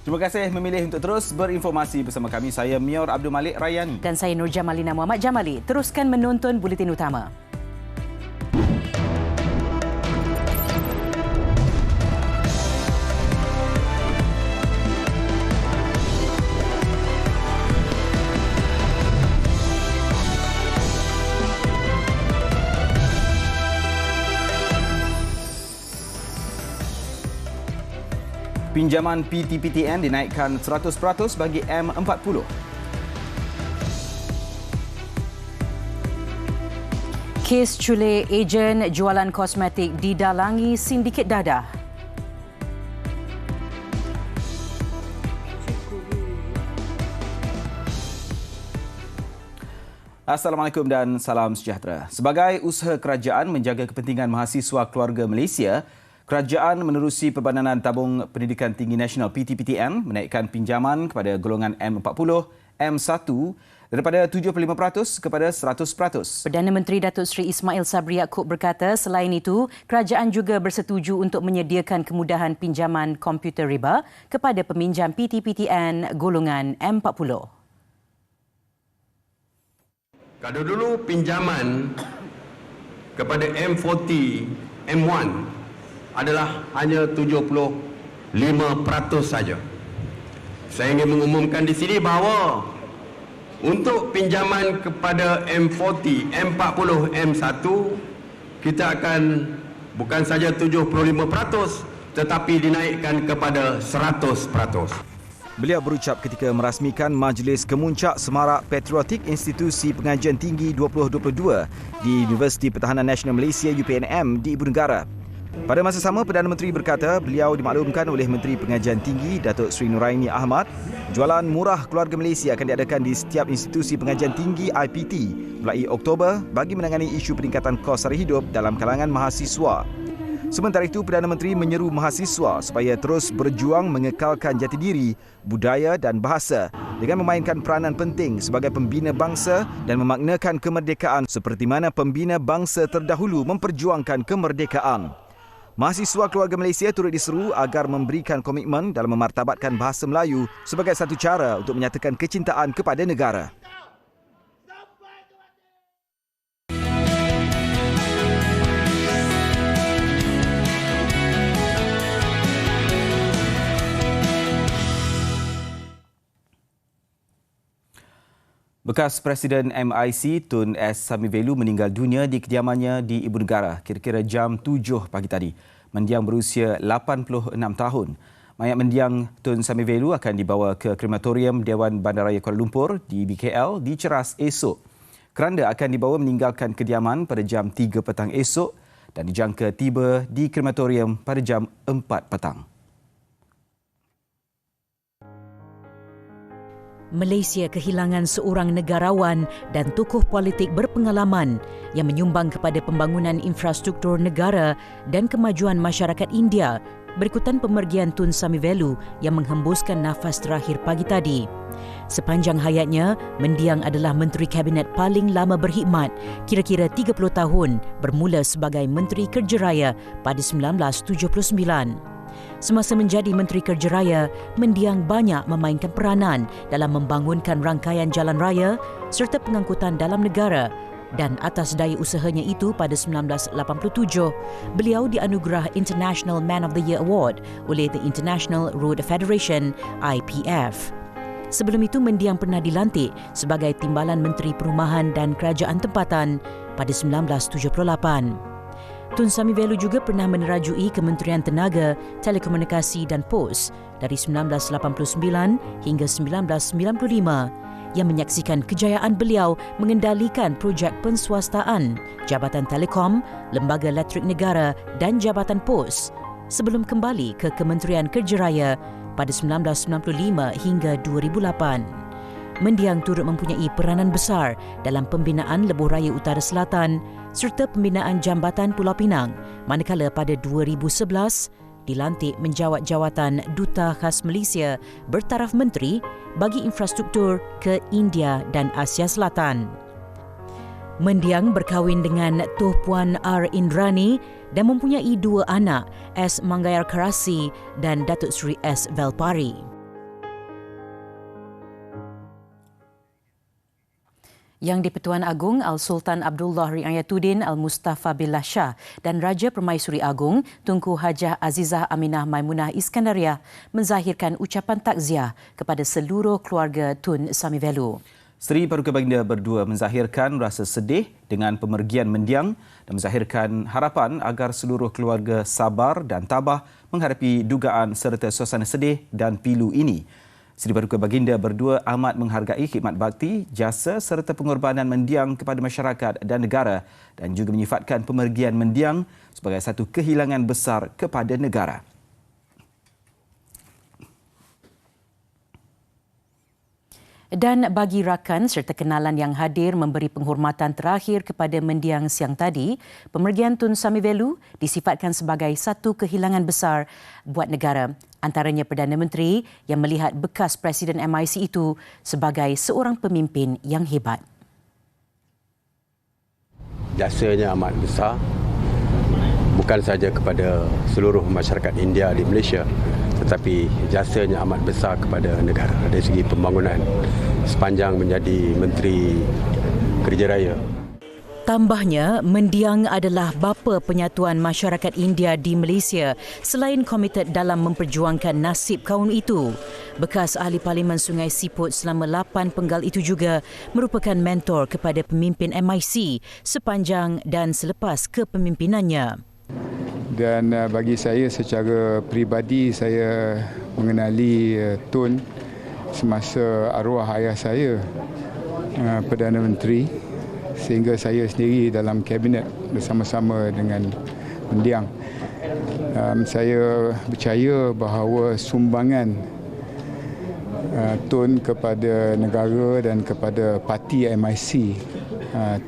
Terima kasih memilih untuk terus berinformasi bersama kami. Saya Mior Abdul Malik Rayani. Dan saya Nur Jamalina Muhammad Jamali. Teruskan menonton Buletin Utama. Pinjaman PTPTN dinaikkan 100% bagi M40. Kes culik ejen jualan kosmetik didalangi sindiket dadah. Assalamualaikum dan salam sejahtera. Sebagai usaha kerajaan menjaga kepentingan mahasiswa keluarga Malaysia, kerajaan menerusi Perbadanan Tabung Pendidikan Tinggi Nasional PTPTN menaikkan pinjaman kepada golongan M40, M1 daripada 75% kepada 100%. Perdana Menteri Datuk Seri Ismail Sabri Yaakob berkata selain itu, kerajaan juga bersetuju untuk menyediakan kemudahan pinjaman komputer riba kepada peminjam PTPTN golongan M40. Kalau dulu pinjaman kepada M40, M1 adalah hanya 75% saja. Saya ingin mengumumkan di sini bahawa untuk pinjaman kepada M40, M40, M1 kita akan bukan saja 75% tetapi dinaikkan kepada 100%. Beliau berucap ketika merasmikan Majlis Kemuncak Semarak Patriotik Institusi Pengajian Tinggi 2022 di Universiti Pertahanan Nasional Malaysia UPNM di Ibu Negara. Pada masa sama, Perdana Menteri berkata beliau dimaklumkan oleh Menteri Pengajian Tinggi Datuk Seri Nuraini Ahmad, jualan murah keluarga Malaysia akan diadakan di setiap institusi pengajian tinggi IPT mulai Oktober bagi menangani isu peningkatan kos sara hidup dalam kalangan mahasiswa. Sementara itu, Perdana Menteri menyeru mahasiswa supaya terus berjuang mengekalkan jati diri, budaya dan bahasa dengan memainkan peranan penting sebagai pembina bangsa dan memaknakan kemerdekaan seperti mana pembina bangsa terdahulu memperjuangkan kemerdekaan. Mahasiswa keluarga Malaysia turut diseru agar memberikan komitmen dalam memartabatkan bahasa Melayu sebagai satu cara untuk menyatakan kecintaan kepada negara. Bekas Presiden MIC Tun S. Samivelu meninggal dunia di kediamannya di Ibu Negara kira-kira jam 7 pagi tadi. Mendiang berusia 86 tahun. Mayat mendiang Tun Samivelu akan dibawa ke krematorium Dewan Bandaraya Kuala Lumpur di BKL diceras esok. Keranda akan dibawa meninggalkan kediaman pada jam 3 petang esok dan dijangka tiba di krematorium pada jam 4 petang. Malaysia kehilangan seorang negarawan dan tokoh politik berpengalaman yang menyumbang kepada pembangunan infrastruktur negara dan kemajuan masyarakat India berikutan pemergian Tun Samivelu yang menghembuskan nafas terakhir pagi tadi. Sepanjang hayatnya, mendiang adalah Menteri Kabinet paling lama berkhidmat, kira-kira 30 tahun, bermula sebagai Menteri Kerja Raya pada 1979. Semasa menjadi Menteri Kerja Raya, mendiang banyak memainkan peranan dalam membangunkan rangkaian jalan raya serta pengangkutan dalam negara dan atas daya usahanya itu pada 1987, beliau dianugerah International Man of the Year Award oleh the International Road Federation (IPF). Sebelum itu, mendiang pernah dilantik sebagai Timbalan Menteri Perumahan dan Kerajaan Tempatan pada 1978. Tun Samivelu juga pernah menerajui Kementerian Tenaga, Telekomunikasi dan Pos dari 1989 hingga 1995 yang menyaksikan kejayaan beliau mengendalikan projek penswastaan, Jabatan Telekom, Lembaga Elektrik Negara dan Jabatan Pos sebelum kembali ke Kementerian Kerja Raya pada 1995 hingga 2008. Mendiang turut mempunyai peranan besar dalam pembinaan Lebuh Raya Utara Selatan serta pembinaan Jambatan Pulau Pinang, manakala pada 2011 dilantik menjawat jawatan Duta Khas Malaysia bertaraf Menteri bagi infrastruktur ke India dan Asia Selatan. Mendiang berkahwin dengan Tuh Puan R. Indrani dan mempunyai 2 anak, S. Manggayar Karasi dan Datuk Seri S. Velpari. Yang di-Pertuan Agong Al-Sultan Abdullah Riayatuddin Al-Mustafa Billah Shah dan Raja Permaisuri Agong Tunku Hajah Azizah Aminah Maimunah Iskandariah menzahirkan ucapan takziah kepada seluruh keluarga Tun Samivelu. Seri Paduka Baginda berdua menzahirkan rasa sedih dengan pemergian mendiang dan menzahirkan harapan agar seluruh keluarga sabar dan tabah menghadapi dugaan serta suasana sedih dan pilu ini. Seri Paduka Baginda berdua amat menghargai khidmat bakti, jasa serta pengorbanan mendiang kepada masyarakat dan negara dan juga menyifatkan pemergian mendiang sebagai satu kehilangan besar kepada negara. Dan bagi rakan serta kenalan yang hadir memberi penghormatan terakhir kepada mendiang siang tadi, pemergian Tun Samivelu disifatkan sebagai satu kehilangan besar buat negara. Antaranya Perdana Menteri yang melihat bekas Presiden MIC itu sebagai seorang pemimpin yang hebat. Jasanya amat besar, bukan sahaja kepada seluruh masyarakat India di Malaysia, tetapi jasanya amat besar kepada negara dari segi pembangunan sepanjang menjadi Menteri Kerja Raya. Tambahnya, mendiang adalah bapa penyatuan masyarakat India di Malaysia selain komited dalam memperjuangkan nasib kaum itu. Bekas ahli Parlimen Sungai Siput selama 8 penggal itu juga merupakan mentor kepada pemimpin MIC sepanjang dan selepas kepemimpinannya. Dan bagi saya secara peribadi, saya mengenali Tun semasa arwah ayah saya, Perdana Menteri, sehingga saya sendiri dalam kabinet bersama-sama dengan mendiang. Saya percaya bahawa sumbangan Tun kepada negara dan kepada parti MIC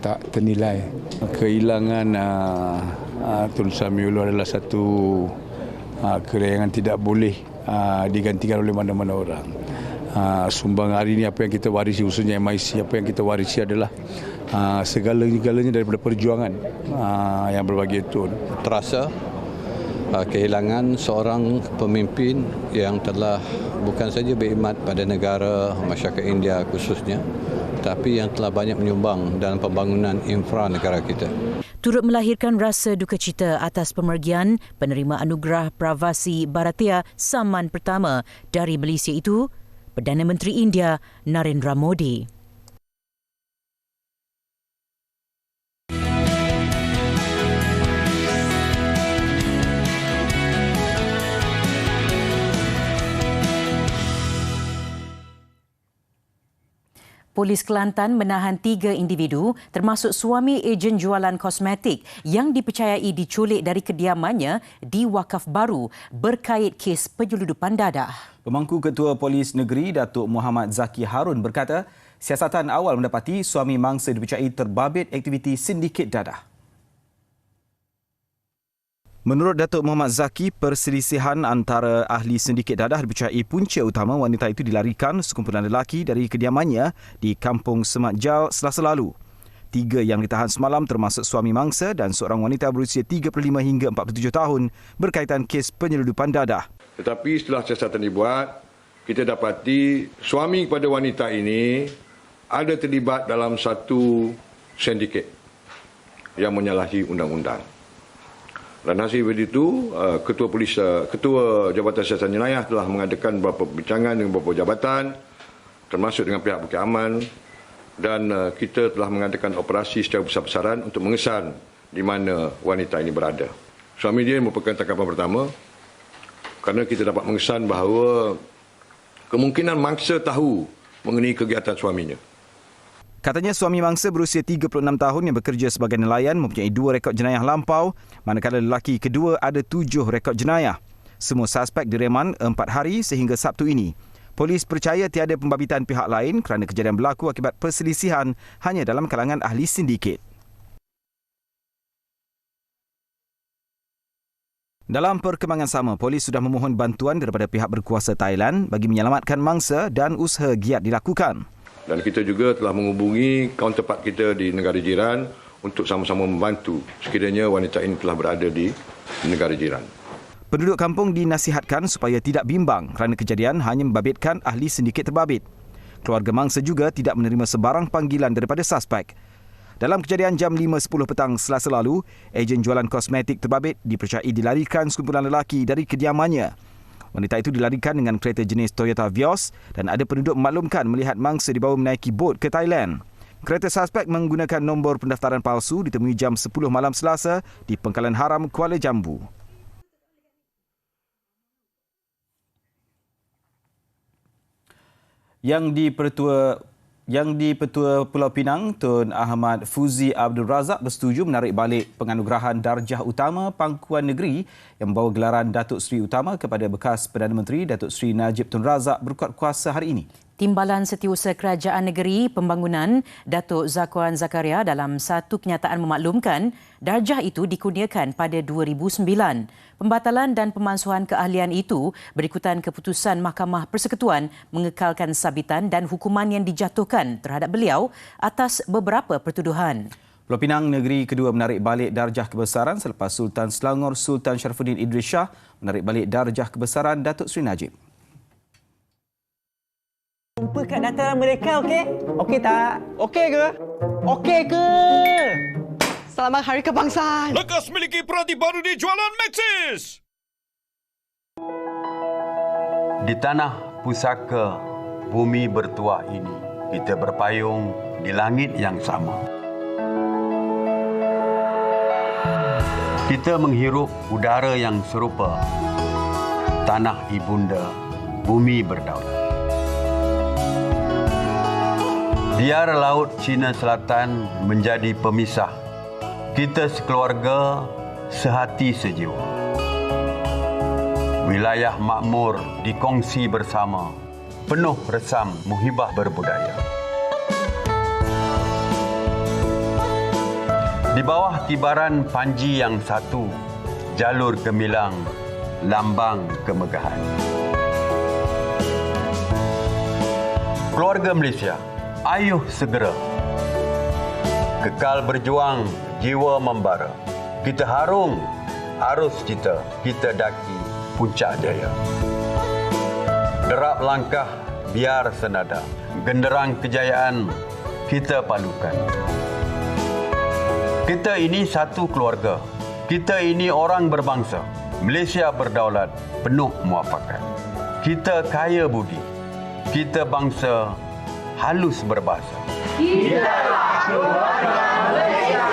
tak ternilai. Kehilangan Tun Samivelu adalah satu kehilangan tidak boleh digantikan oleh mana-mana orang. Sumbangan hari ini apa yang kita warisi, khususnya MIC, apa yang kita warisi adalah segala-galanya daripada perjuangan yang berbagai Tun. Terasa kehilangan seorang pemimpin yang telah bukan saja berkhidmat pada negara, masyarakat India khususnya, tapi yang telah banyak menyumbang dalam pembangunan infra negara kita. Turut melahirkan rasa duka cita atas pemergian penerima anugerah Pravasi Bharatiya Samman pertama dari Malaysia itu, Perdana Menteri India Narendra Modi. Polis Kelantan menahan 3 individu termasuk suami ejen jualan kosmetik yang dipercayai diculik dari kediamannya di Wakaf Baru berkait kes penyeludupan dadah. Pemangku Ketua Polis Negeri Datuk Muhammad Zaki Harun berkata, siasatan awal mendapati suami mangsa dipercayai terbabit aktiviti sindiket dadah. Menurut Datuk Muhammad Zaki, perselisihan antara ahli sindiket dadah dipercayai punca utama wanita itu dilarikan sekumpulan lelaki dari kediamannya di Kampung Semat Jal Selasa lalu. 3 yang ditahan semalam termasuk suami mangsa dan seorang wanita berusia 35 hingga 47 tahun berkaitan kes penyeludupan dadah. Tetapi setelah siasatan dibuat, kita dapati suami kepada wanita ini ada terlibat dalam satu sindiket yang menyalahi undang-undang. Dan hasil itu, Ketua Jabatan Siasatan Jenayah telah mengadakan beberapa perbincangan dengan beberapa jabatan, termasuk dengan pihak Bukit Aman, dan kita telah mengadakan operasi secara besar-besaran untuk mengesan di mana wanita ini berada. Suami dia merupakan tangkapan pertama kerana kita dapat mengesan bahawa kemungkinan mangsa tahu mengenai kegiatan suaminya. Katanya suami mangsa berusia 36 tahun yang bekerja sebagai nelayan mempunyai 2 rekod jenayah lampau, manakala lelaki kedua ada 7 rekod jenayah. Semua suspek direman 4 hari sehingga Sabtu ini. Polis percaya tiada pembabitan pihak lain kerana kejadian berlaku akibat perselisihan hanya dalam kalangan ahli sindiket. Dalam perkembangan sama, polis sudah memohon bantuan daripada pihak berkuasa Thailand bagi menyelamatkan mangsa dan usaha giat dilakukan. Dan kita juga telah menghubungi counterpart kita di negara jiran untuk sama-sama membantu sekiranya wanita ini telah berada di negara jiran. Penduduk kampung dinasihatkan supaya tidak bimbang kerana kejadian hanya membabitkan ahli sindiket terbabit. Keluarga mangsa juga tidak menerima sebarang panggilan daripada suspek. Dalam kejadian jam 5.10 petang Selasa lalu, ejen jualan kosmetik terbabit dipercayai dilarikan sekumpulan lelaki dari kediamannya. Wanita itu dilarikan dengan kereta jenis Toyota Vios dan ada penduduk memaklumkan melihat mangsa dibawa menaiki bot ke Thailand. Kereta suspek menggunakan nombor pendaftaran palsu ditemui jam 10 malam Selasa di Pangkalan Haram, Kuala Jambu. Yang di Petua Pulau Pinang, Tun Ahmad Fuzi Abdul Razak bersetuju menarik balik penganugerahan darjah utama Pangkuan Negeri yang membawa gelaran Datuk Seri Utama kepada bekas Perdana Menteri Datuk Seri Najib Tun Razak berkuat kuasa hari ini. Timbalan Setiausaha Kerajaan Negeri Pembangunan Datuk Zakuan Zakaria dalam satu kenyataan memaklumkan darjah itu dikurniakan pada 2009. Pembatalan dan pemansuhan keahlian itu berikutan keputusan Mahkamah Persekutuan mengekalkan sabitan dan hukuman yang dijatuhkan terhadap beliau atas beberapa pertuduhan. Pulau Pinang negeri kedua menarik balik darjah kebesaran selepas Sultan Selangor Sultan Sharifuddin Idris Shah menarik balik darjah kebesaran Datuk Seri Najib. Jumpa kat dataran mereka, okey? Okey tak? Okey ke? Okey ke? Selamat Hari Kebangsaan. Lekas miliki peranti baru di jualan Maxis. Di tanah pusaka bumi bertuah ini, kita berpayung di langit yang sama. Kita menghirup udara yang serupa. Tanah ibunda, bumi berdaulat. Biar Laut Cina Selatan menjadi pemisah. Kita sekeluarga sehati sejiwa. Wilayah makmur dikongsi bersama, penuh resam muhibah berbudaya. Di bawah kibaran panji yang satu, jalur gemilang, lambang kemegahan. Keluarga Malaysia, ayuh segera. Kekal berjuang, jiwa membara. Kita harung arus kita daki puncak jaya. Derap langkah biar senada. Genderang kejayaan kita palukan. Kita ini satu keluarga. Kita ini orang berbangsa. Malaysia berdaulat, penuh muafakat. Kita kaya budi. Kita bangsa halus berbahasa. Kitalah keluarga Malaysia.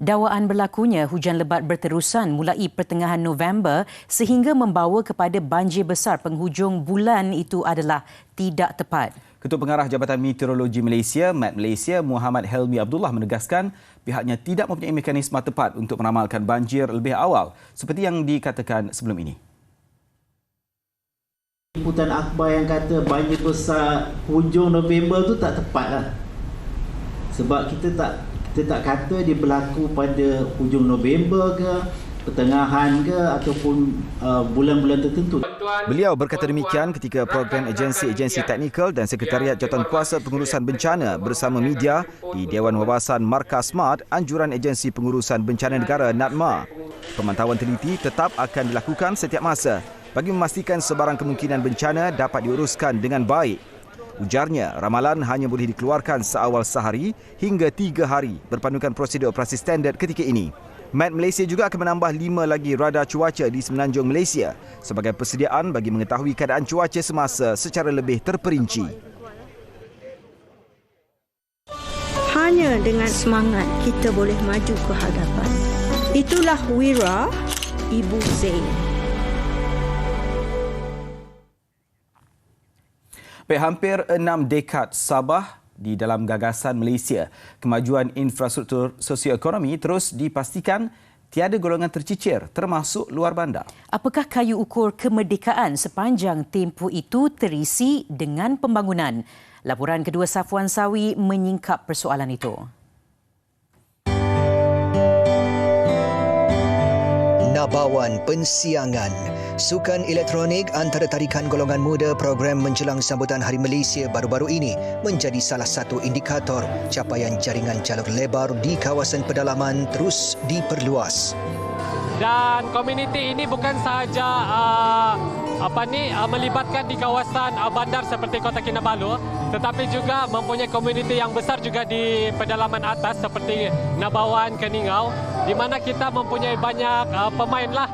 Dakwaan berlakunya hujan lebat berterusan mulai pertengahan November sehingga membawa kepada banjir besar penghujung bulan itu adalah tidak tepat. Ketua Pengarah Jabatan Meteorologi Malaysia, Met Malaysia, Muhammad Helmi Abdullah menegaskan pihaknya tidak mempunyai mekanisme tepat untuk meramalkan banjir lebih awal seperti yang dikatakan sebelum ini. Liputan akhbar yang kata banjir besar hujung November tu tak tepat lah. Sebab kita tak kata dia berlaku pada hujung November ke, pertengahan ke ataupun bulan-bulan tertentu. Beliau berkata demikian ketika program agensi-agensi teknikal dan Sekretariat Jawatankuasa Pengurusan Bencana bersama media di Dewan Wawasan Markas SMART Anjuran Agensi Pengurusan Bencana Negara NADMA. Pemantauan teliti tetap akan dilakukan setiap masa bagi memastikan sebarang kemungkinan bencana dapat diuruskan dengan baik. Ujarnya, ramalan hanya boleh dikeluarkan seawal sehari hingga 3 hari berpandukan prosedur operasi standard ketika ini. Met Malaysia juga akan menambah 5 lagi radar cuaca di Semenanjung Malaysia sebagai persediaan bagi mengetahui keadaan cuaca semasa secara lebih terperinci. Hanya dengan semangat kita boleh maju ke hadapan. Itulah wira Ibu Zain. Hampir 6 dekad Sabah di dalam gagasan Malaysia, kemajuan infrastruktur sosioekonomi terus dipastikan tiada golongan tercicir termasuk luar bandar. Apakah kayu ukur kemerdekaan sepanjang tempoh itu terisi dengan pembangunan? Laporan kedua Safwan Sawi menyingkap persoalan itu. 6 Nabawan Pensiangan. Sukan elektronik antara tarikan golongan muda program menjelang sambutan Hari Malaysia baru-baru ini menjadi salah satu indikator capaian jaringan jalur lebar di kawasan pedalaman terus diperluas. Dan komuniti ini bukan sahaja melibatkan di kawasan bandar seperti Kota Kinabalu, tetapi juga mempunyai komuniti yang besar juga di pedalaman atas seperti Nabawan, Keningau, di mana kita mempunyai banyak pemain lah.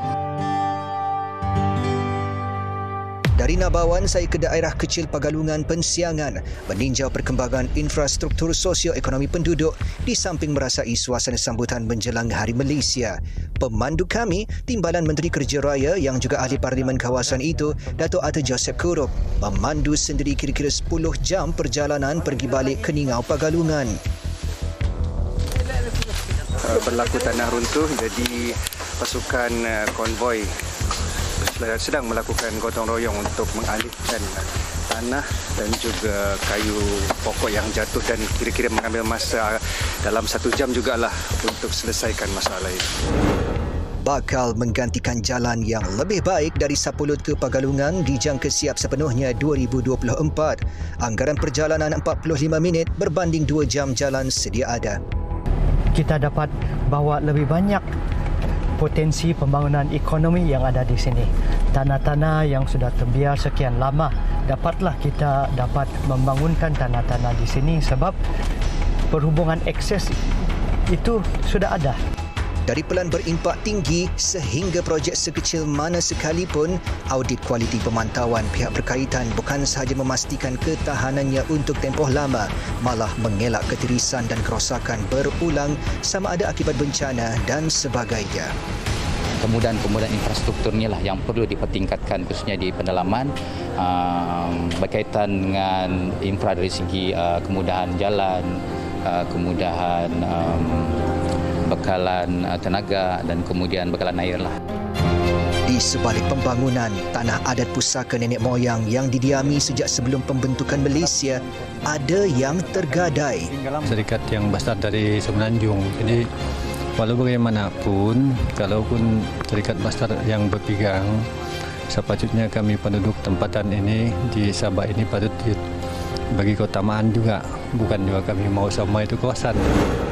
Dari Nabawan, saya ke daerah kecil Pagalungan Pensiangan meninjau perkembangan infrastruktur sosio-ekonomi penduduk di samping merasai suasana sambutan menjelang Hari Malaysia. Pemandu kami, Timbalan Menteri Kerja Raya yang juga ahli parlimen kawasan itu, Dato' Ata Joseph Kurup, memandu sendiri kira-kira 10 jam perjalanan pergi balik Keningau Pagalungan. Berlaku tanah runtuh, jadi pasukan konvoi sedang melakukan gotong royong untuk mengalihkan tanah dan juga kayu pokok yang jatuh dan kira-kira mengambil masa dalam 1 jam jugalah untuk selesaikan masalah itu. Bakal menggantikan jalan yang lebih baik dari Sapulut ke Pagalungan dijangka siap sepenuhnya 2024. Anggaran perjalanan 45 minit berbanding 2 jam jalan sedia ada. Kita dapat bawa lebih banyak potensi pembangunan ekonomi yang ada di sini. Tanah-tanah yang sudah terbiar sekian lama, dapatlah kita dapat membangunkan tanah-tanah di sini sebab perhubungan akses itu sudah ada. Dari pelan berimpak tinggi sehingga projek sekecil mana sekalipun, audit kualiti pemantauan pihak berkaitan bukan sahaja memastikan ketahanannya untuk tempoh lama, malah mengelak ketirisan dan kerosakan berulang sama ada akibat bencana dan sebagainya. Kemudahan infrastruktur inilah yang perlu dipertingkatkan khususnya di pedalaman berkaitan dengan infra dari segi kemudahan jalan, kemudahan bekalan tenaga dan kemudian bekalan air lah. Di sebalik pembangunan, tanah adat pusaka nenek moyang yang didiami sejak sebelum pembentukan Malaysia ada yang tergadai. Syarikat yang besar dari Semenanjung. Jadi walau bagaimanapun, kalaupun syarikat besar yang berpegang, sepatutnya kami penduduk tempatan ini di Sabah ini patut bagi keutamaan juga. Bukan juga kami mau sama itu kawasan.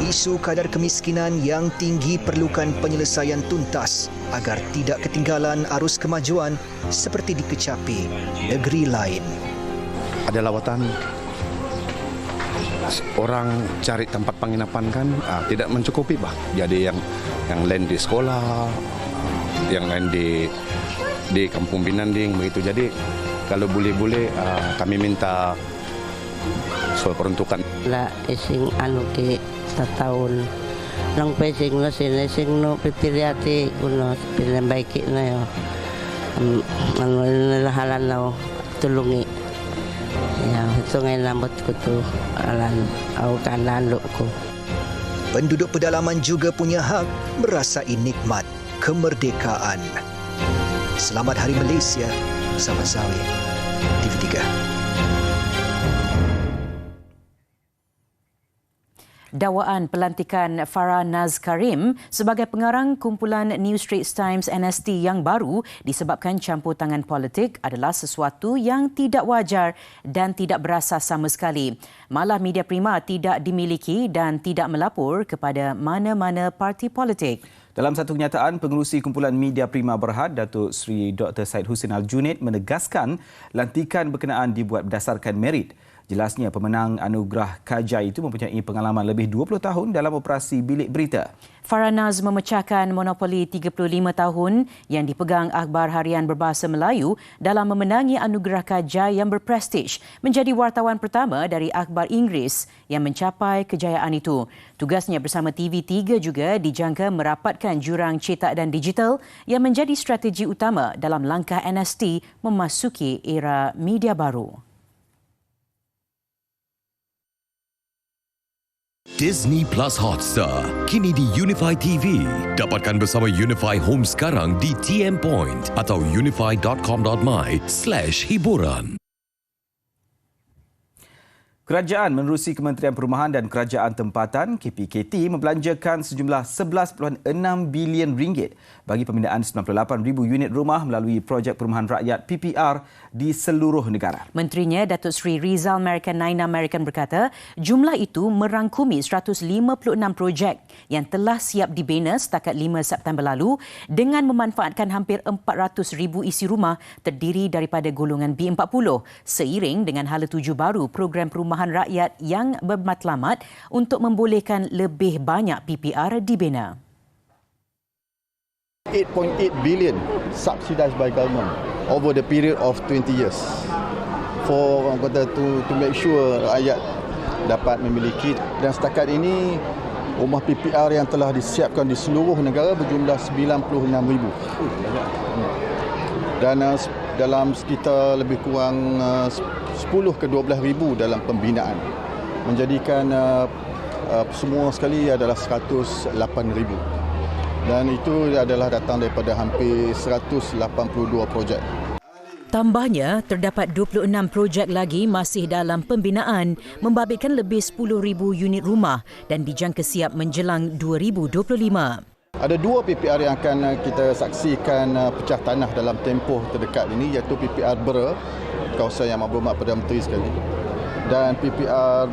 Isu kadar kemiskinan yang tinggi perlukan penyelesaian tuntas agar tidak ketinggalan arus kemajuan seperti dikecapi negeri lain. Ada lawatan orang cari tempat penginapan kan tidak mencukupi bah. Jadi yang lain di sekolah, yang lain di Kampung Binanding begitu. Jadi kalau boleh kami minta soal peruntukan. La ising ke setahun lang pesing no sing no pipiliati kuno pilen baiki na yo lahalan no tulungi ya sungai lambot ko tu alan au kanan ko. Penduduk pedalaman juga punya hak merasai nikmat kemerdekaan. Selamat Hari Malaysia, Sabah Sawi, TV3. Dakwaan pelantikan Farah Naz Karim sebagai pengarang kumpulan New Straits Times NST yang baru disebabkan campur tangan politik adalah sesuatu yang tidak wajar dan tidak berasas sama sekali. Malah media prima tidak dimiliki dan tidak melapor kepada mana-mana parti politik. Dalam satu kenyataan, pengerusi kumpulan media prima Berhad, Datuk Seri Dr. Syed Hussein Al-Junaid menegaskan lantikan berkenaan dibuat berdasarkan merit. Jelasnya pemenang anugerah Kajai itu mempunyai pengalaman lebih 20 tahun dalam operasi bilik berita. Farah Naz memecahkan monopoli 35 tahun yang dipegang akhbar harian berbahasa Melayu dalam memenangi anugerah Kajai yang berprestij, menjadi wartawan pertama dari akhbar Inggeris yang mencapai kejayaan itu. Tugasnya bersama TV3 juga dijangka merapatkan jurang cetak dan digital yang menjadi strategi utama dalam langkah NST memasuki era media baru. Disney Plus Hotstar kini di Unify TV. Dapatkan bersama Unify Home sekarang di TM Point atau unify.com.my/hiburan. Kerajaan menerusi Kementerian Perumahan dan Kerajaan Tempatan KPKT membelanjakan sejumlah 11.6 bilion ringgit bagi pembinaan 98,000 unit rumah melalui projek perumahan rakyat PPR di seluruh negara. Menterinya Datuk Seri Rizal American Naina American berkata, jumlah itu merangkumi 156 projek yang telah siap dibina setakat 5 September lalu dengan memanfaatkan hampir 400,000 isi rumah terdiri daripada golongan B40 seiring dengan hala tuju baru program perumahan rakyat yang bermatlamat untuk membolehkan lebih banyak PPR dibina. 8.8 billion subsidized by government over the period of 20 years for to make sure rakyat dapat memiliki, dan setakat ini rumah PPR yang telah disiapkan di seluruh negara berjumlah 96,000 dan dalam sekitar lebih kurang 10 ke 12,000 dalam pembinaan, menjadikan semua sekali adalah 108,000, dan itu adalah datang daripada hampir 182 projek. Tambahnya, terdapat 26 projek lagi masih dalam pembinaan membabitkan lebih 10,000 unit rumah dan dijangka siap menjelang 2025. Ada dua PPR yang akan kita saksikan pecah tanah dalam tempoh terdekat ini, iaitu PPR Bera, kawasan yang maklumat Perdana Menteri sekali, dan PPR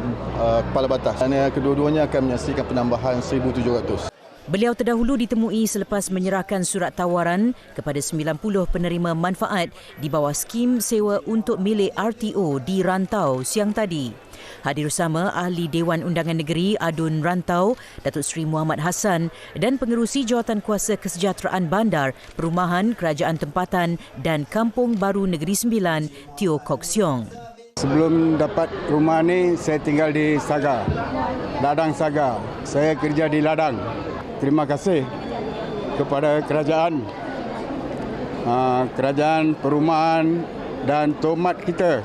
Kepala Batas. Dan kedua-duanya akan menyaksikan penambahan 1,700. Beliau terdahulu ditemui selepas menyerahkan surat tawaran kepada 90 penerima manfaat di bawah skim sewa untuk milik RTO di Rantau siang tadi. Hadir bersama Ahli Dewan Undangan Negeri Adun Rantau, Datuk Seri Muhammad Hassan dan Pengerusi Jawatan Kuasa Kesejahteraan Bandar, Perumahan, Kerajaan Tempatan dan Kampung Baru Negeri Sembilan, Teo Kok Siong. Sebelum dapat rumah ni, saya tinggal di Saga, Ladang Saga. Saya kerja di Ladang. Terima kasih kepada kerajaan, kerajaan perumahan dan tomat kita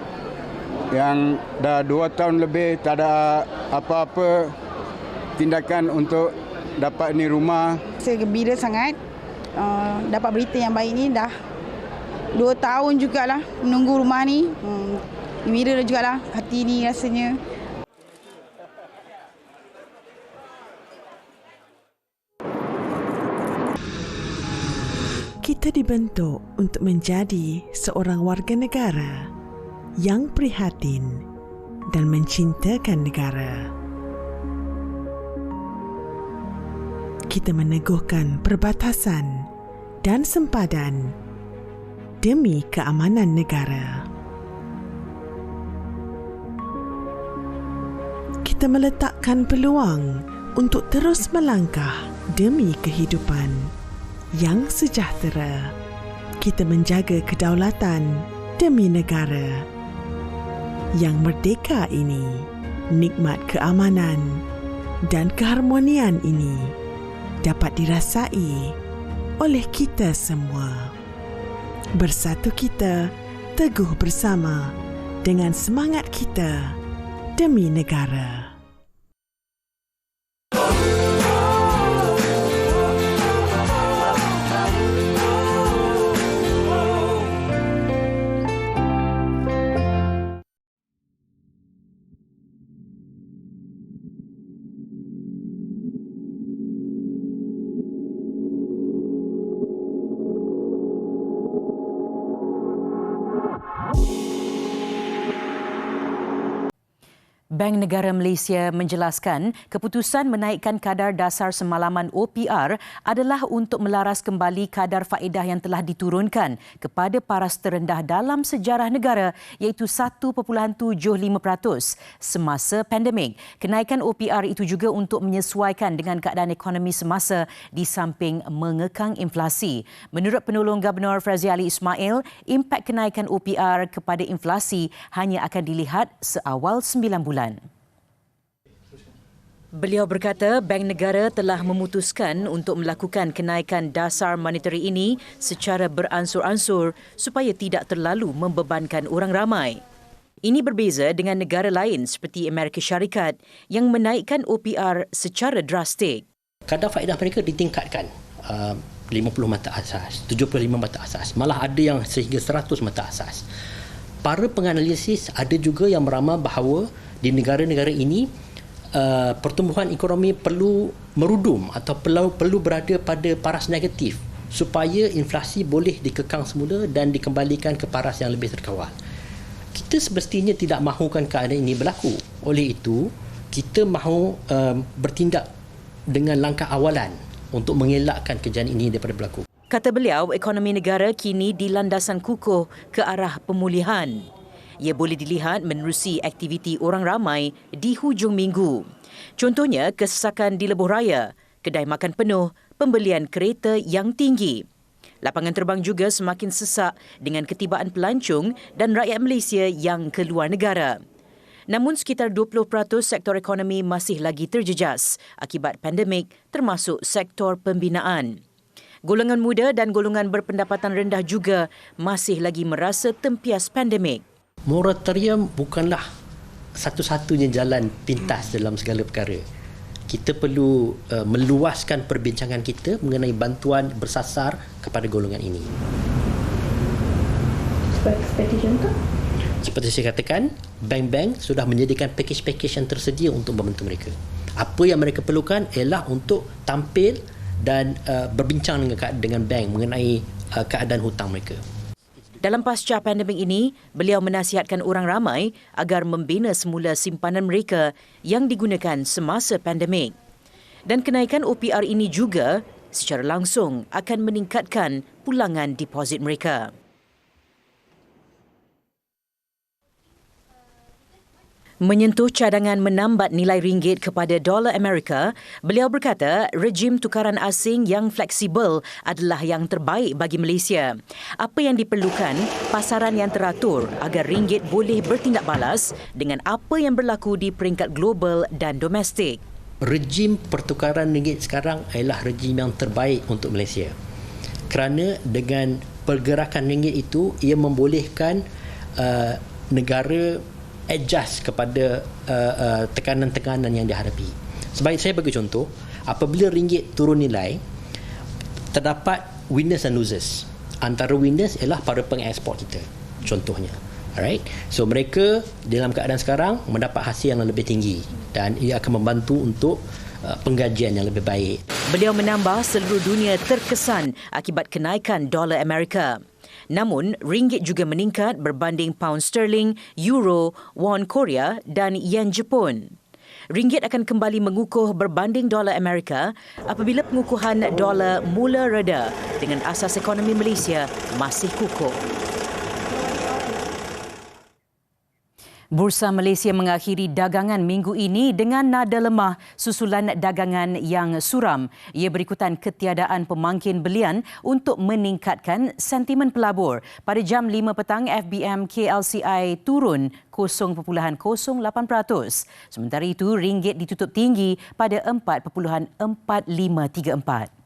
yang dah 2 tahun lebih tak ada apa-apa tindakan untuk dapat ni rumah. Saya gembira sangat dapat berita yang baik ni. Dah 2 tahun jugalah menunggu rumah ni. Gembira jugalah hati ni rasanya. Kita dibentuk untuk menjadi seorang warga negara yang prihatin dan mencintakan negara. Kita meneguhkan perbatasan dan sempadan demi keamanan negara. Kita meletakkan peluang untuk terus melangkah demi kehidupan yang sejahtera. Kita menjaga kedaulatan demi negara yang merdeka ini. Nikmat keamanan dan keharmonian ini dapat dirasai oleh kita semua. Bersatu kita teguh bersama dengan semangat kita demi negara. Bank Negara Malaysia menjelaskan keputusan menaikkan kadar dasar semalaman OPR adalah untuk melaras kembali kadar faedah yang telah diturunkan kepada paras terendah dalam sejarah negara iaitu 1.75% semasa pandemik. Kenaikan OPR itu juga untuk menyesuaikan dengan keadaan ekonomi semasa di samping mengekang inflasi. Menurut penolong Gubernur Frazee Ali Ismail, impak kenaikan OPR kepada inflasi hanya akan dilihat seawal 9 bulan. Beliau berkata Bank Negara telah memutuskan untuk melakukan kenaikan dasar monetary ini secara beransur-ansur supaya tidak terlalu membebankan orang ramai. Ini berbeza dengan negara lain seperti Amerika Syarikat yang menaikkan OPR secara drastik. Kadar faedah mereka ditingkatkan 50 mata asas, 75 mata asas, malah ada yang sehingga 100 mata asas. para penganalisis ada juga yang meramal bahawa di negara-negara ini pertumbuhan ekonomi perlu merudum atau perlu berada pada paras negatif supaya inflasi boleh dikekang semula dan dikembalikan ke paras yang lebih terkawal. Kita semestinya tidak mahukan keadaan ini berlaku. Oleh itu, kita mahu bertindak dengan langkah awalan untuk mengelakkan kejadian ini daripada berlaku. Kata beliau, ekonomi negara kini di landasan kukuh ke arah pemulihan. Ia boleh dilihat menerusi aktiviti orang ramai di hujung minggu. Contohnya, kesesakan di lebuh raya, kedai makan penuh, pembelian kereta yang tinggi. Lapangan terbang juga semakin sesak dengan ketibaan pelancong dan rakyat Malaysia yang keluar negara. Namun sekitar 20% sektor ekonomi masih lagi terjejas akibat pandemik, termasuk sektor pembinaan. Golongan muda dan golongan berpendapatan rendah juga masih lagi merasa tempias pandemik. Moratorium bukanlah satu-satunya jalan pintas dalam segala perkara. Kita perlu meluaskan perbincangan kita mengenai bantuan bersasar kepada golongan ini. Seperti contoh? Seperti saya katakan, bank-bank sudah menyediakan pakej-pakej yang tersedia untuk membantu mereka. Apa yang mereka perlukan ialah untuk tampil dan berbincang dengan bank mengenai keadaan hutang mereka. Dalam pasca pandemik ini, beliau menasihatkan orang ramai agar membina semula simpanan mereka yang digunakan semasa pandemik. Dan kenaikan OPR ini juga secara langsung akan meningkatkan pulangan deposit mereka. Menyentuh cadangan menambat nilai ringgit kepada dolar Amerika, beliau berkata rejim tukaran asing yang fleksibel adalah yang terbaik bagi Malaysia. Apa yang diperlukan, pasaran yang teratur agar ringgit boleh bertindak balas dengan apa yang berlaku di peringkat global dan domestik. Rejim pertukaran ringgit sekarang adalah rejim yang terbaik untuk Malaysia. Kerana dengan pergerakan ringgit itu, ia membolehkan negara adjust kepada tekanan-tekanan yang dihadapi. Sebaik saya bagi contoh, apabila ringgit turun nilai, terdapat winners and losers. Antara winners ialah para pengekspor kita, contohnya. Alright, so mereka dalam keadaan sekarang mendapat hasil yang lebih tinggi dan ia akan membantu untuk penggajian yang lebih baik. Beliau menambah seluruh dunia terkesan akibat kenaikan dolar Amerika. Namun, ringgit juga meningkat berbanding pound sterling, euro, won Korea dan yen Jepun. Ringgit akan kembali mengukuh berbanding dolar Amerika apabila pengukuhan dolar mula reda dengan asas ekonomi Malaysia masih kukuh. Bursa Malaysia mengakhiri dagangan minggu ini dengan nada lemah susulan dagangan yang suram. Ia berikutan ketiadaan pemangkin belian untuk meningkatkan sentimen pelabur. Pada jam 5 petang, FBM KLCI turun 0.08%. Sementara itu, ringgit ditutup tinggi pada 4.4534.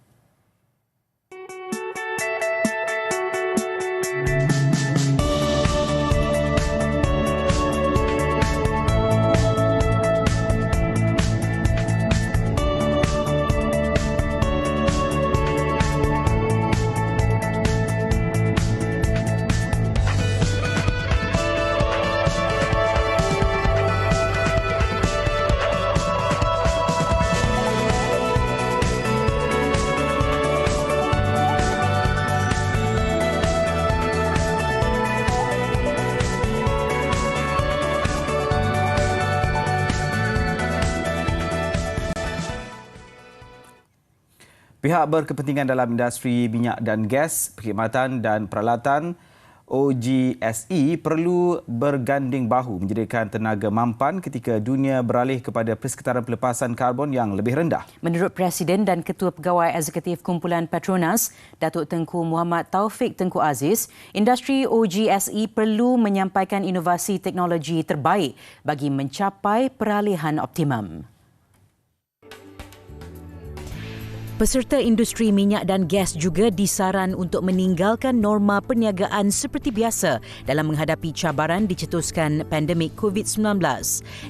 Pihak berkepentingan dalam industri minyak dan gas, perkhidmatan dan peralatan OGSE perlu berganding bahu menyediakan tenaga mampan ketika dunia beralih kepada persekitaran pelepasan karbon yang lebih rendah. Menurut Presiden dan Ketua Pegawai Eksekutif Kumpulan Petronas, Datuk Tengku Muhammad Taufik Tengku Aziz, industri OGSE perlu menyampaikan inovasi teknologi terbaik bagi mencapai peralihan optimum. Peserta industri minyak dan gas juga disaran untuk meninggalkan norma perniagaan seperti biasa dalam menghadapi cabaran dicetuskan pandemik COVID-19.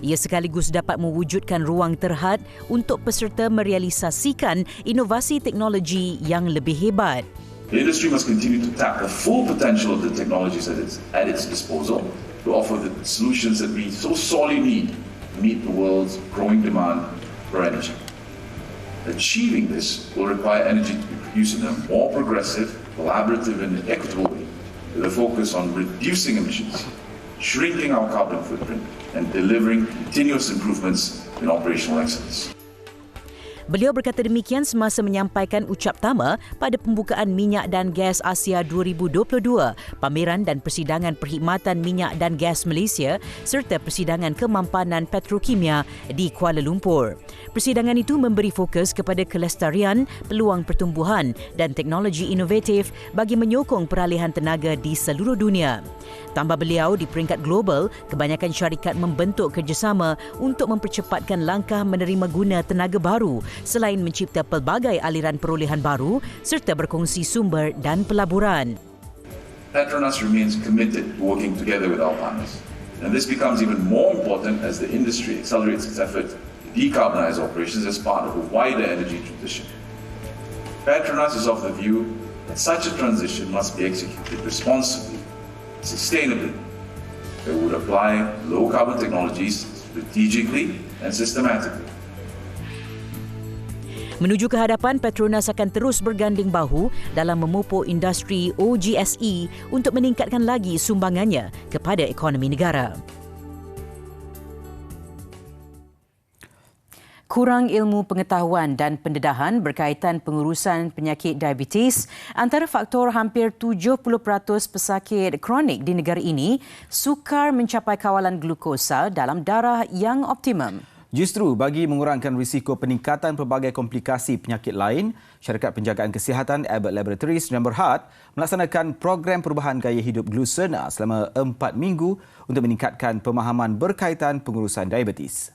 Ia sekaligus dapat mewujudkan ruang terhad untuk peserta merealisasikan inovasi teknologi yang lebih hebat. The industry must continue to tap the full potential of the technologies at its disposal to offer the solutions that we so sorely need to meet the world's growing demand for energy. Achieving this will require energy to be produced in a more progressive, collaborative and equitable way, with a focus on reducing emissions, shrinking our carbon footprint and delivering continuous improvements in operational excellence. Beliau berkata demikian semasa menyampaikan ucap tama pada pembukaan Minyak dan Gas Asia 2022, pameran dan persidangan perkhidmatan minyak dan gas Malaysia serta persidangan kemampanan petrokimia di Kuala Lumpur. Persidangan itu memberi fokus kepada kelestarian, peluang pertumbuhan dan teknologi inovatif bagi menyokong peralihan tenaga di seluruh dunia. Tambah beliau, di peringkat global, kebanyakan syarikat membentuk kerjasama untuk mempercepatkan langkah menerima guna tenaga baru selain mencipta pelbagai aliran perolehan baru serta berkongsi sumber dan pelaburan. Petronas remains committed to working together with our partners, and this becomes even more important as the industry accelerates its effort to decarbonize operations as part of a wider energy transition. Petronas is of the view that such a transition must be executed responsibly, sustainably. It would apply low-carbon technologies strategically and systematically. Menuju ke hadapan, Petronas akan terus berganding bahu dalam memupuk industri OGSE untuk meningkatkan lagi sumbangannya kepada ekonomi negara. Kurang ilmu pengetahuan dan pendedahan berkaitan pengurusan penyakit diabetes antara faktor hampir 70% pesakit kronik di negara ini sukar mencapai kawalan glukosa dalam darah yang optimum. Justru bagi mengurangkan risiko peningkatan pelbagai komplikasi penyakit lain, Syarikat Penjagaan Kesihatan Abbott Laboratories dan Berhad melaksanakan program perubahan gaya hidup Glucerna selama 4 minggu untuk meningkatkan pemahaman berkaitan pengurusan diabetes.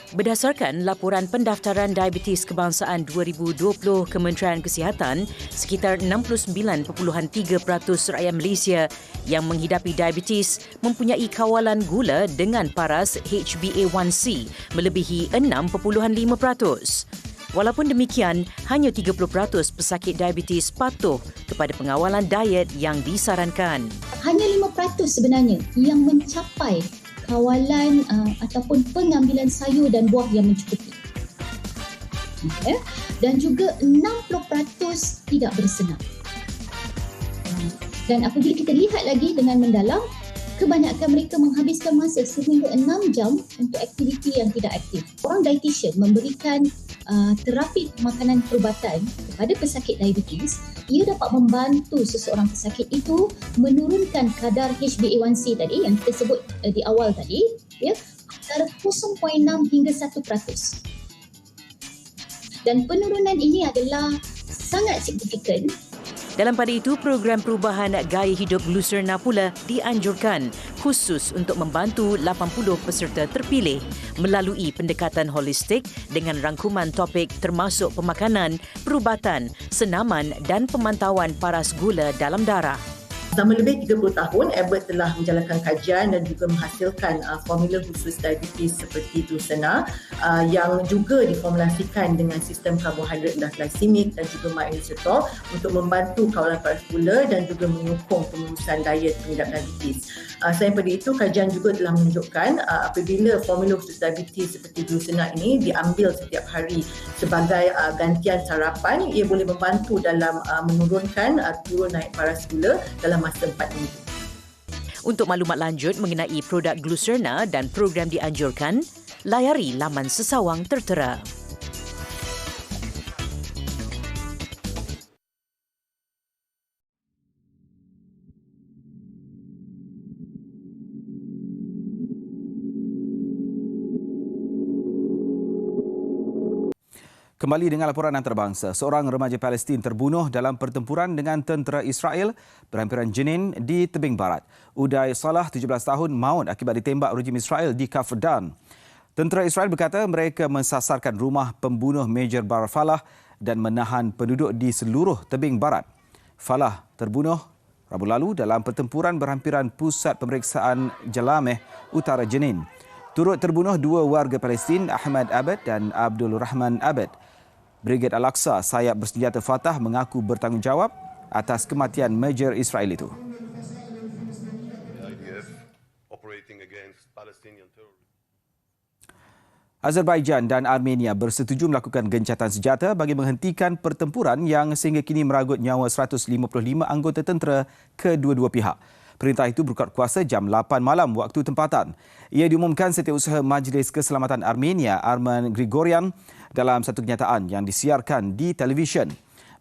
Berdasarkan laporan pendaftaran diabetes kebangsaan 2020 Kementerian Kesihatan, sekitar 69.3% rakyat Malaysia yang menghidapi diabetes mempunyai kawalan gula dengan paras HbA1c melebihi 6.5%. Walaupun demikian, hanya 30% pesakit diabetes patuh kepada pengawalan diet yang disarankan. Hanya 5% sebenarnya yang mencapai kawalan ataupun pengambilan sayur dan buah yang mencukupi. Dan juga 60% tidak bersenam. Dan apabila kita lihat lagi dengan mendalam, kebanyakan mereka menghabiskan masa sehingga 6 jam untuk aktiviti yang tidak aktif. Orang dietitian memberikan terapi makanan perubatan kepada pesakit diabetes, ia dapat membantu seseorang pesakit itu menurunkan kadar HbA1c tadi yang kita sebut di awal tadi, ya, antara 0.6 hingga 1%. Dan penurunan ini adalah sangat signifikan. Dalam pada itu, program perubahan gaya hidup Glucerna pula dianjurkan khusus untuk membantu 80 peserta terpilih melalui pendekatan holistik dengan rangkuman topik termasuk pemakanan, perubatan, senaman dan pemantauan paras gula dalam darah. Selama lebih 30 tahun, Abbott telah menjalankan kajian dan juga menghasilkan formula khusus diabetes seperti Glucerna yang juga diformulasikan dengan sistem karbohidrat rendah glikemik dan juga myoinositol untuk membantu kawalan paras gula dan juga menyokong pengurusan diet pengidap diabetes. Selain daripada itu, kajian juga telah menunjukkan apabila formula khusus diabetes seperti Glucerna ini diambil setiap hari sebagai gantian sarapan, ia boleh membantu dalam menurunkan turun naik paras gula dalam masa 4 minggu. Untuk maklumat lanjut mengenai produk Glucerna dan program dianjurkan, layari laman Sesawang Tertera. Kembali dengan laporan antarabangsa. Seorang remaja Palestin terbunuh dalam pertempuran dengan tentera Israel berhampiran Jenin di tebing barat. Uday Salah, 17 tahun, maut akibat ditembak rejim Israel di Kafr Dan. Tentera Israel berkata mereka mensasarkan rumah pembunuh Major Bar Falah dan menahan penduduk di seluruh tebing barat. Falah terbunuh Rabu lalu dalam pertempuran berhampiran pusat pemeriksaan Jalameh, utara Jenin. Turut terbunuh dua warga Palestin, Ahmad Abed dan Abdul Rahman Abed. Brigade Al-Aqsa, sayap bersenjata Fatah mengaku bertanggungjawab atas kematian Major Israel itu. Azerbaijan dan Armenia bersetuju melakukan gencatan senjata bagi menghentikan pertempuran yang sehingga kini meragut nyawa 155 anggota tentera kedua-dua pihak. Perintah itu berkuat kuasa jam 8 malam waktu tempatan. Ia diumumkan Setiausaha Majlis Keselamatan Armenia, Armen Grigoryan, dalam satu kenyataan yang disiarkan di televisyen.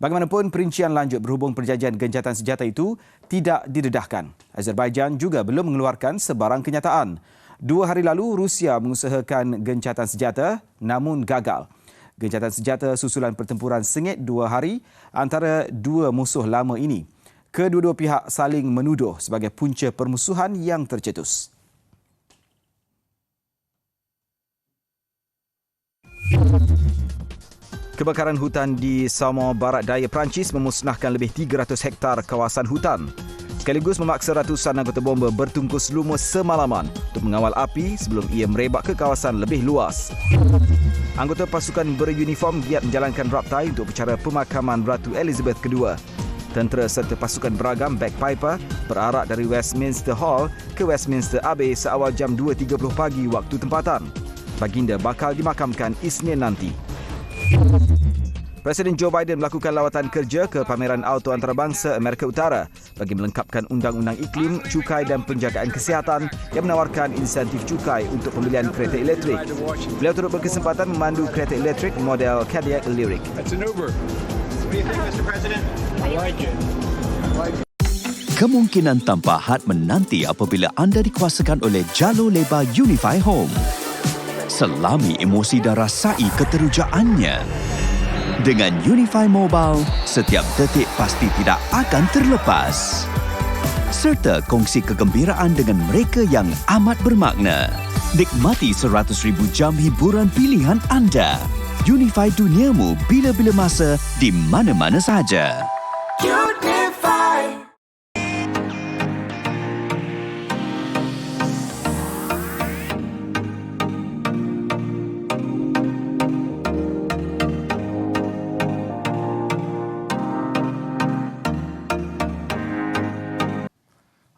Bagaimanapun, perincian lanjut berhubung perjanjian gencatan senjata itu tidak didedahkan. Azerbaijan juga belum mengeluarkan sebarang kenyataan. 2 hari lalu, Rusia mengusahakan gencatan senjata namun gagal. Gencatan senjata susulan pertempuran sengit 2 hari antara dua musuh lama ini. Kedua-dua pihak saling menuduh sebagai punca permusuhan yang tercetus. Kebakaran hutan di Samoa Barat Daya Perancis memusnahkan lebih 300 hektar kawasan hutan. Sekaligus memaksa ratusan anggota bomba bertungkus lumus semalaman untuk mengawal api sebelum ia merebak ke kawasan lebih luas. Anggota pasukan beruniform giat menjalankan raptai untuk upacara pemakaman Ratu Elizabeth II. Tentera serta pasukan beragam bagpiper berarak dari Westminster Hall ke Westminster Abbey seawal jam 2.30 pagi waktu tempatan. Baginda bakal dimakamkan Isnin nanti. Presiden Joe Biden melakukan lawatan kerja ke pameran auto antarabangsa Amerika Utara bagi melengkapkan undang-undang iklim, cukai dan penjagaan kesihatan yang menawarkan insentif cukai untuk pembelian kereta elektrik. Beliau turut berkesempatan memandu kereta elektrik model Cadillac Lyric. Kemungkinan tanpa had menanti apabila anda dikuasakan oleh jalur lebar Unify Home. Selami emosi dan rasai keterujaannya. Dengan Unify Mobile, setiap detik pasti tidak akan terlepas. Serta kongsi kegembiraan dengan mereka yang amat bermakna. Nikmati 100,000 jam hiburan pilihan anda. Unify duniamu bila-bila masa di mana-mana sahaja. Unify.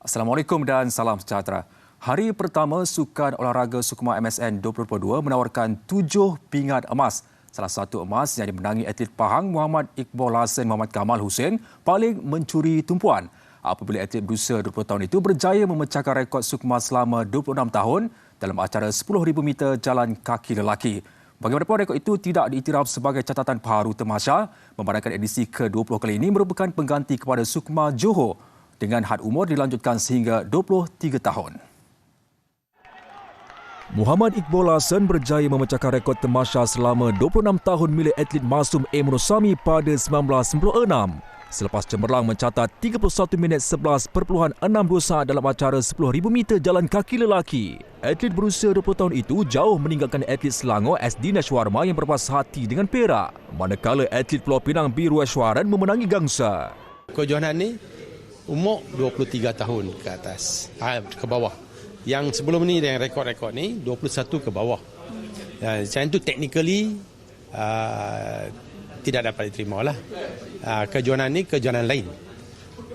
Assalamualaikum dan salam sejahtera. Hari pertama Sukan Olahraga Sukma MSN 2022 menawarkan 7 pingat emas. Salah satu emas yang dimenangi atlet Pahang Muhammad Iqbal Hasan Muhammad Kamal Hussein paling mencuri tumpuan. Apabila atlet berusia 20 tahun itu berjaya memecahkan rekod Sukma selama 26 tahun dalam acara 10,000 meter jalan kaki lelaki. Bagaimanapun, rekod itu tidak diiktiraf sebagai catatan baru Temasya, memandangkan edisi ke-20 kali ini merupakan pengganti kepada Sukma Johor dengan had umur dilanjutkan sehingga 23 tahun. Muhammad Iqbal Hasan berjaya memecahkan rekod Temasya selama 26 tahun milik atlet Masum Emrul Sami pada 1996. Selepas cemerlang mencatat 31 minit 11.62 saat dalam acara 10,000 meter jalan kaki lelaki. Atlet berusia 20 tahun itu jauh meninggalkan atlet Selangor SD Nashwarma yang berpuas hati dengan perak. Manakala atlet Pulau Pinang Biru Ashwaran memenangi gangsa. Kejohanan ni umur 23 tahun ke atas, ke bawah. Yang sebelum ni dengan rekod-rekod ni 21 ke bawah. Macam tu technically tidak dapat diterima lah. Kejohanan ni kejohanan lain.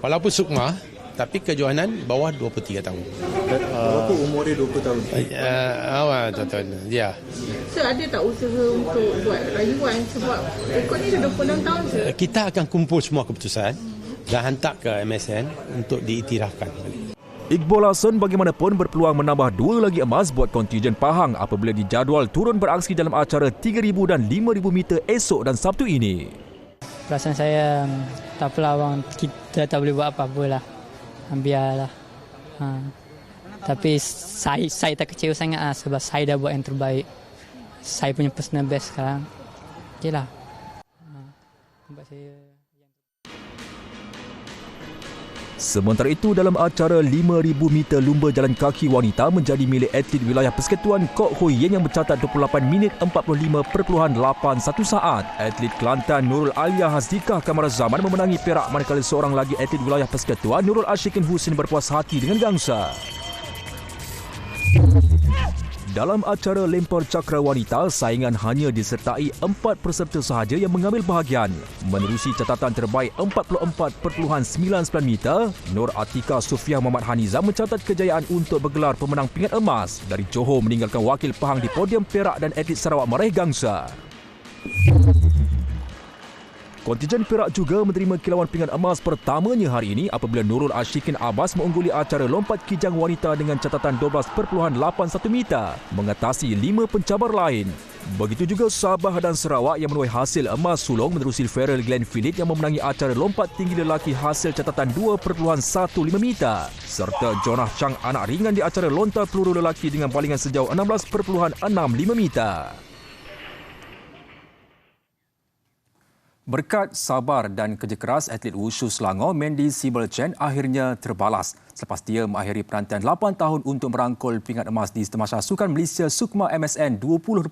Walaupun Sukma, tapi kejohanan bawah 23 tahun. Berapa umur dia 20 tahun? Tuan-tuan. Ya. So ada tak usaha untuk buat rayuan sebab rekod ni dah 26 tahun je? Kita akan kumpul semua keputusan dan hantar ke MSN untuk diiktirafkan. Iqbal Hasan bagaimanapun berpeluang menambah 2 lagi emas buat kontijen Pahang apabila dijadual turun beraksi dalam acara 3,000 dan 5,000 meter esok dan Sabtu ini. Perasaan saya tak apalah abang, kita tak boleh buat apa-apa lah. Biarlah. Tapi saya tak kecewa sangat lah sebab saya dah buat yang terbaik. Saya punya personal best sekarang. Okey lah. Nampak saya... Sementara itu, dalam acara 5,000 meter lumba jalan kaki wanita menjadi milik atlet wilayah Persekutuan Kok Hui Yen yang mencatat 28 minit 45.81 saat. Atlet Kelantan Nurul Alia Hazdikah Kamarazaman memenangi perak manakala seorang lagi atlet wilayah Persekutuan Nurul Ashikin Husin berpuas hati dengan gangsa. Dalam acara lempar cakra wanita, saingan hanya disertai 4 peserta sahaja yang mengambil bahagian. Menerusi catatan terbaik 44.99 meter, Nur Atika Sufiah Muhammad Haniza mencatat kejayaan untuk bergelar pemenang pingat emas. Dari Johor meninggalkan wakil Pahang di podium perak dan atlet Sarawak meraih gangsa. Kontijen Perak juga menerima kilauan pingat emas pertamanya hari ini apabila Nurul Ashikin Abbas mengungguli acara lompat kijang wanita dengan catatan 12.81 meter, mengatasi 5 pencabar lain. Begitu juga Sabah dan Sarawak yang menuai hasil emas sulung menerusi Farrell Glenn Philip yang memenangi acara lompat tinggi lelaki hasil catatan 2.15 meter, serta Jonah Chang anak ringan di acara lontar peluru lelaki dengan balingan sejauh 16.65 meter. Berkat sabar dan kerja keras, atlet wushu Selangor Mandy Sibel Chen akhirnya terbalas selepas dia mengakhiri penantian 8 tahun untuk merangkul pingat emas di Tamasya Sukan Malaysia Sukma MSN 2022.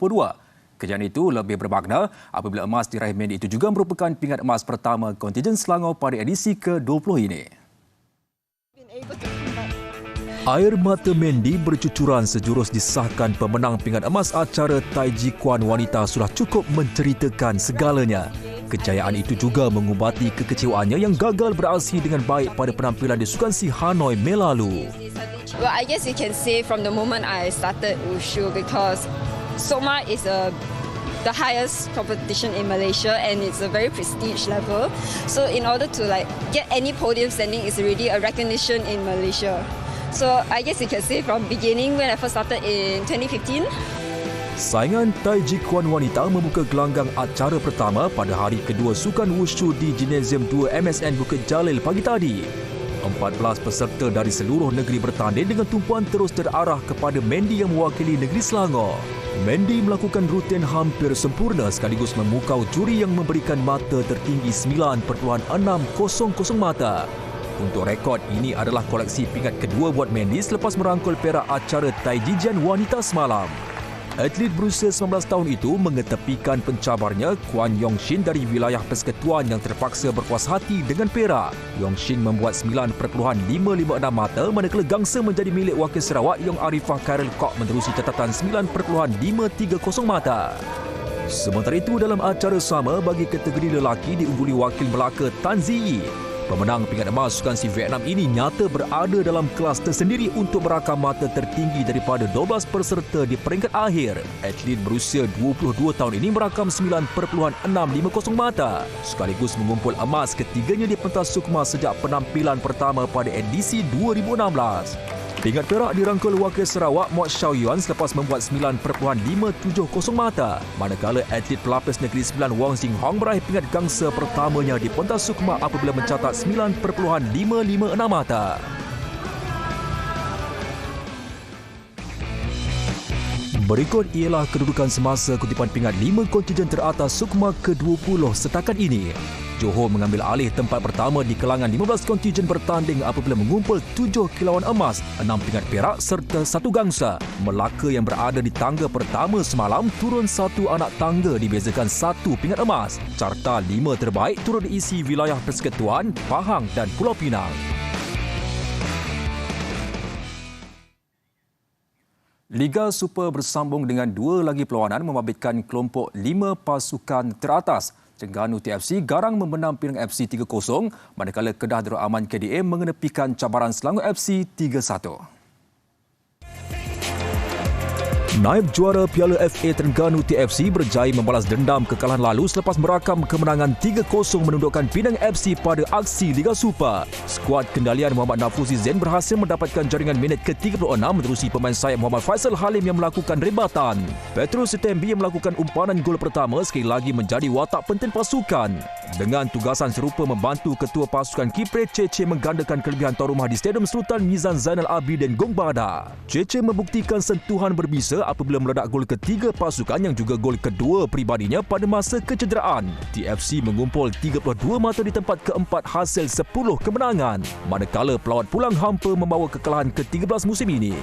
Kejadian itu lebih bermakna apabila emas diraih Mandy itu juga merupakan pingat emas pertama kontijen Selangor pada edisi ke-20 ini. Air mata Mandy bercucuran sejurus disahkan pemenang pingat emas acara Taiji Kuan wanita sudah cukup menceritakan segalanya. Kejayaan itu juga mengubati kekecewaannya yang gagal beraksi dengan baik pada penampilan di Sukan Si Hanoi Mei lalu. Well, I guess you can say from the moment I started wushu because SOMA is the highest competition in Malaysia and it's a very prestige level. So in order to get any podium standing is already a recognition in Malaysia. So I guess you can say from beginning when I first started in 2015. Saingan Taiji Kuan wanita membuka gelanggang acara pertama pada hari kedua Sukan Wushu di Gymnasium 2 MSN Bukit Jalil pagi tadi. 14 peserta dari seluruh negeri bertanding dengan tumpuan terus terarah kepada Mandy yang mewakili negeri Selangor. Mandy melakukan rutin hampir sempurna sekaligus memukau juri yang memberikan mata tertinggi 9.600 mata. Untuk rekod, ini adalah koleksi pingat kedua buat Mandy selepas merangkul perak acara Taijijian wanita semalam. Atlet berusia 19 tahun itu mengetepikan pencabarnya Kuan Yongshin dari wilayah Persekutuan yang terpaksa berpuas hati dengan perak. Yongshin membuat 9.556 mata manakala gangsa menjadi milik wakil Sarawak Yong Arifah Khairul Kok menerusi catatan 9.530 mata. Sementara itu dalam acara sama bagi kategori lelaki diungguli wakil Melaka Tan Ziyi. Pemenang pingat emas Sukan Si Vietnam ini nyata berada dalam kelas tersendiri untuk merakam mata tertinggi daripada 12 peserta di peringkat akhir. Atlet berusia 22 tahun ini merakam 9.650 mata sekaligus mengumpul emas ketiganya di pentas Sukma sejak penampilan pertama pada edisi 2016. Pingat perak dirangkul wakil Sarawak Muat Shao Yuan selepas membuat 9.570 mata, manakala atlet pelapis Negeri Sembilan Wong Sing Hong meraih pingat gangsa pertamanya di pentas Sukma apabila mencatat 9.556 mata. Berikut ialah kedudukan semasa kutipan pingat 5 kontijen teratas Sukma ke-20 setakat ini. Johor mengambil alih tempat pertama di kalangan 15 kontijen bertanding apabila mengumpul 7 kilauan emas, 6 pingat perak serta 1 gangsa. Melaka yang berada di tangga pertama semalam turun 1 anak tangga dibezakan 1 pingat emas. Carta 5 terbaik turut diisi wilayah Persekutuan, Pahang dan Pulau Pinang. Liga Super bersambung dengan 2 lagi perlawanan membabitkan kelompok 5 pasukan teratas. Terengganu TFC garang membenam Penang FC 3-0, manakala Kedah Darul Aman KDA mengenepikan cabaran Selangor FC 3-1. Naib juara Piala FA Terengganu TFC berjaya membalas dendam kekalahan lalu selepas merakam kemenangan 3-0 menundukkan Penang FC pada aksi Liga Super. Skuad kendalian Muhammad Nafuzi Zain berhasil mendapatkan jaringan minit ke-36 menerusi pemain sayap Muhammad Faisal Halim yang melakukan rebatan. Petrus Setembi yang melakukan umpanan gol pertama sekali lagi menjadi watak penting pasukan. Dengan tugasan serupa membantu ketua pasukan Kipre Cece menggandakan kelebihan tuan rumah di Stadium Sultan Mizan Zainal Abidin Gong Bada. Cece membuktikan sentuhan berbisa apabila meledak gol ketiga pasukan yang juga gol kedua pribadinya pada masa kecederaan. TFC mengumpul 32 mata di tempat keempat hasil 10 kemenangan, manakala pelawat pulang hampa membawa kekalahan ke-13 musim ini.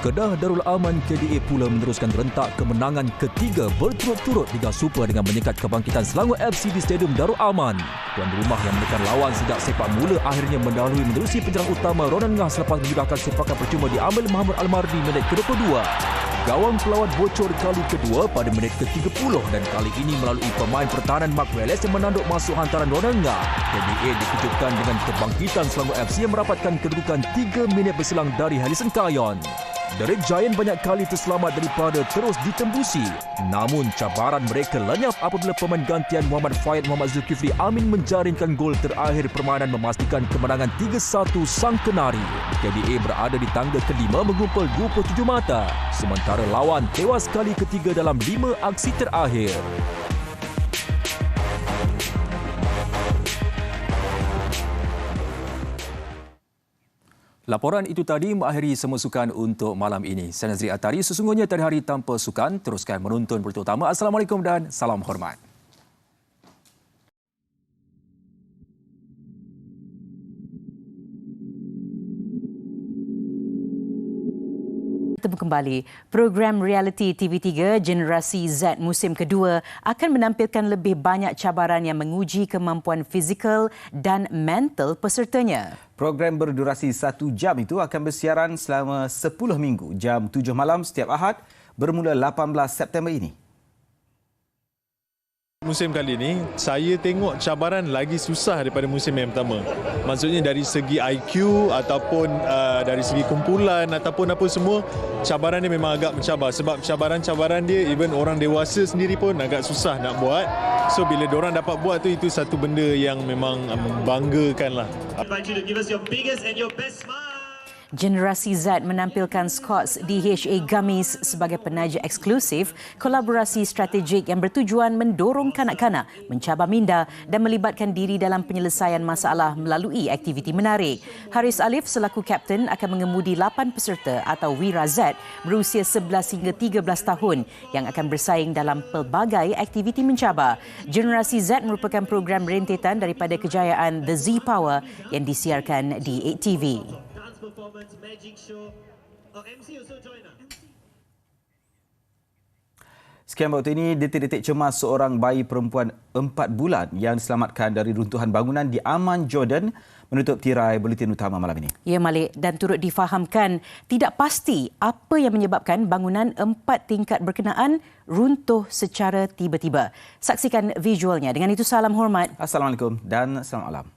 Kedah Darul Aman KDA pula meneruskan rentak kemenangan ketiga berturut-turut Liga Super dengan menyekat kebangkitan Selangor FC di Stadium Darul Aman. Tuan rumah yang menekan lawan sejak sepak mula akhirnya mendahului menerusi penyerang utama Ronan Ngah selepas memudahkan sepakan percuma diambil Muhammad Almardi minit ke-22. Gawang pelawat bocor kali kedua pada minit ke-30 dan kali ini melalui pemain pertahanan Mark Wallace yang menanduk masuk hantaran Ronan Ngah. KDA dikejutkan dengan kebangkitan Selangor FC yang merapatkan kedudukan 3 minit berselang dari Harrison Kayon. The Red Giant banyak kali terselamat daripada terus ditembusi. Namun cabaran mereka lenyap apabila pemain gantian Muhammad Faid Muhammad Zulkifli Amin menjaringkan gol terakhir permainan memastikan kemenangan 3-1 sang Kenari. KDA berada di tangga kelima mengumpul 27 mata. Sementara lawan tewas kali ketiga dalam 5 aksi terakhir. Laporan itu tadi mengakhiri semua sukan untuk malam ini. Saya Nazri Atari, sesungguhnya tiada hari tanpa sukan. Teruskan menonton berita utama. Assalamualaikum dan salam hormat. Bertemu kembali. Program realiti TV3 Generasi Z musim kedua akan menampilkan lebih banyak cabaran yang menguji kemampuan fizikal dan mental pesertanya. Program berdurasi 1 jam itu akan bersiaran selama 10 minggu, jam 7 malam setiap Ahad bermula 18 September ini. Musim kali ini, saya tengok cabaran lagi susah daripada musim yang pertama. Maksudnya dari segi IQ ataupun dari segi kumpulan ataupun apa semua, cabaran dia memang agak mencabar. Sebab cabaran-cabaran dia, even orang dewasa sendiri pun agak susah nak buat. So bila diorang dapat buat tu, itu satu benda yang memang membanggakan lah. Generasi Z menampilkan Scott's DHA Gummies sebagai penaja eksklusif kolaborasi strategik yang bertujuan mendorong kanak-kanak mencabar minda dan melibatkan diri dalam penyelesaian masalah melalui aktiviti menarik. Haris Alif selaku kapten akan mengemudi 8 peserta atau Wira Z berusia 11 hingga 13 tahun yang akan bersaing dalam pelbagai aktiviti mencabar. Generasi Z merupakan program rentetan daripada kejayaan The Z Power yang disiarkan di 8TV. Sekian waktu ini, detik-detik cemas seorang bayi perempuan 4 bulan yang diselamatkan dari runtuhan bangunan di Amman, Jordan menutup tirai buletin utama malam ini. Ya, Malik, dan turut difahamkan tidak pasti apa yang menyebabkan bangunan 4 tingkat berkenaan runtuh secara tiba-tiba. Saksikan visualnya. Dengan itu, salam hormat. Assalamualaikum dan selamat malam.